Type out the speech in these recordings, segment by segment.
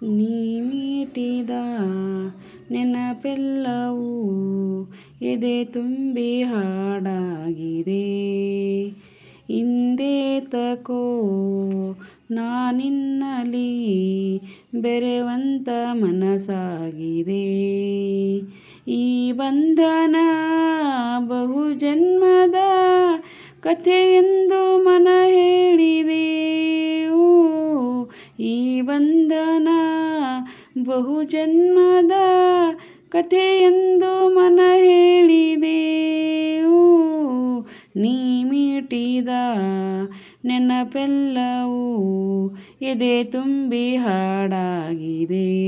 ನೀ ಮೀಟಿದ ನೆನಪೆಲ್ಲವೂ ಎದೆ ತುಂಬಿ ಹಾಡಾಗಿದೆ. ಹಿಂದೇತಕೋ ನಾನಿನ್ನಲಿ ಬೆರೆವಂತ ಮನಸಾಗಿದೆ. ಈ ಬಂಧನ ಬಹುಜನ್ಮದ ಕಥೆಯೆಂದು ಮನ ಹೇಳಿದೆ. ಈ ಬಂಧನ ಬಹುಜನ್ಮದ ಕಥೆಯೆಂದು ಮನ ಹೇಳಿದೆ. ನೀ ಮೀಟಿದ ನೆನಪೆಲ್ಲವೂ ಎದೆ ತುಂಬಿ ಹಾಡಾಗಿದೆ.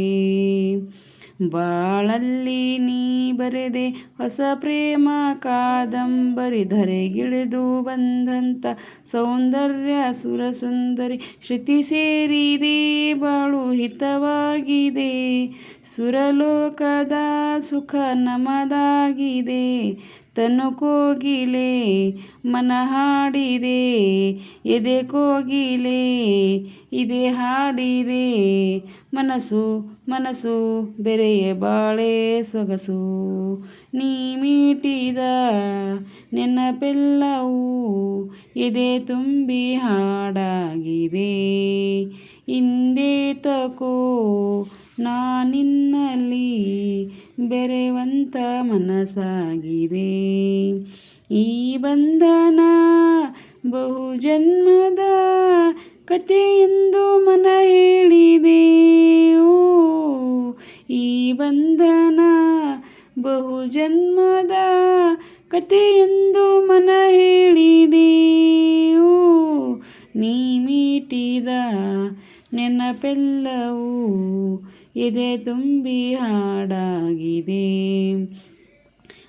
ಬಾಳಲ್ಲಿ ನೀ ಬರೆದೆ ಹೊಸ ಪ್ರೇಮ ಕಾದಂಬರಿ, ಧರೆಗಿಳಿದು ಬಂದಂಥ ಸೌಂದರ್ಯ ಸುರಸುಂದರಿ. ಶ್ರುತಿ ಸೇರಿದೆ ಬಾಳು ಹಿತವಾಗಿದೆ, ಸುರಲೋಕದ ಸುಖ ನಮದಾಗಿದೆ. ತನು ಕೋಗಿಲೆ ಮನ ಹಾಡಿದೆ, ಎದೆ ಕೋಗಿಲೆ ಇದೆ ಹಾಡಿದೆ. ಮನಸ್ಸು ಮನಸ್ಸು ಬೆರೆಯ ಬಾಳೆ ಸೊಗಸು. ನೀ ಮೀಟಿದ ನೆನಪೆಲ್ಲವೂ ಎದೆ ತುಂಬಿ ಹಾಡಾಗಿದೆ. ಹಿಂದೇತಕೋ ನಾನಿನ್ನಲಿ ಬೆರೆವಂತ ಮನಸಾಗಿದೆ. ಈ ಬಂಧನ ಬಹುಜನ್ಮದ ಕಥೆಯೆಂದು ಮನ ಹೇಳಿದೆ. ಈ ಬಂಧನ ಬಹುಜನ್ಮದ ಕಥೆಯೆಂದು ಮನ ಹೇಳಿದೆ. ನೀ ಮೀಟಿದ ನೆನಪೆಲ್ಲವೂ ಎದೆ ತುಂಬಿ ಹಾಡಾಗಿದೆ.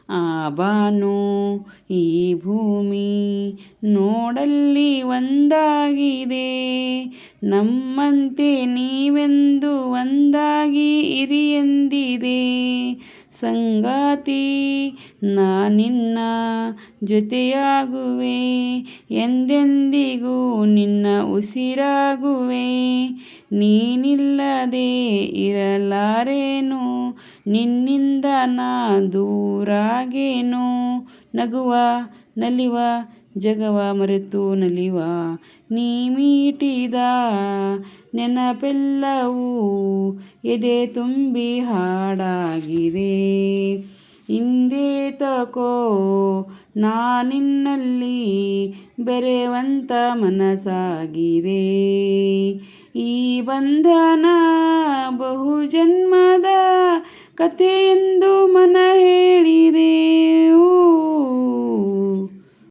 ಆ ಬಾನು ಈ ಭೂಮಿ ನೋಡಲ್ಲಿ ಒಂದಾಗಿದೆ. ನಮ್ಮಂತೆ ನೀವೆಂದು ಒಂದಾಗಿ ಇರಿ ಎಂದಿದೆ. ಸಂಗಾತಿ ನಾನಿನ್ನ ಜೊತೆಯಾಗುವೆ, ಎಂದೆಂದಿಗೂ ನಿನ್ನ ಉಸಿರಾಗುವೆ. ನೀನಿಲ್ಲದೆ ಇರಲಾರೇನು, ನಿನ್ನಿಂದ ನಾ ದೂರಾಗೇನು. ನಗುವ ನಲಿವ ಜಗವ ಮರೆತು ನಲಿವ, ನೀ ಮೀಟಿದ ನೆನಪೆಲ್ಲವೂ ಎದೆ ತುಂಬಿ ಹಾಡಾಗಿದೆ. ಹಿಂದೇತಕೋ ನಾನಿನ್ನಲ್ಲಿ ಬೆರೆವಂತ ಮನಸಾಗಿದೆ. ಈ ಬಂಧನ ಬಹುಜನ್ಮದ ಕಥೆಯೆಂದು ಮನ ಹೇಳಿದೆ.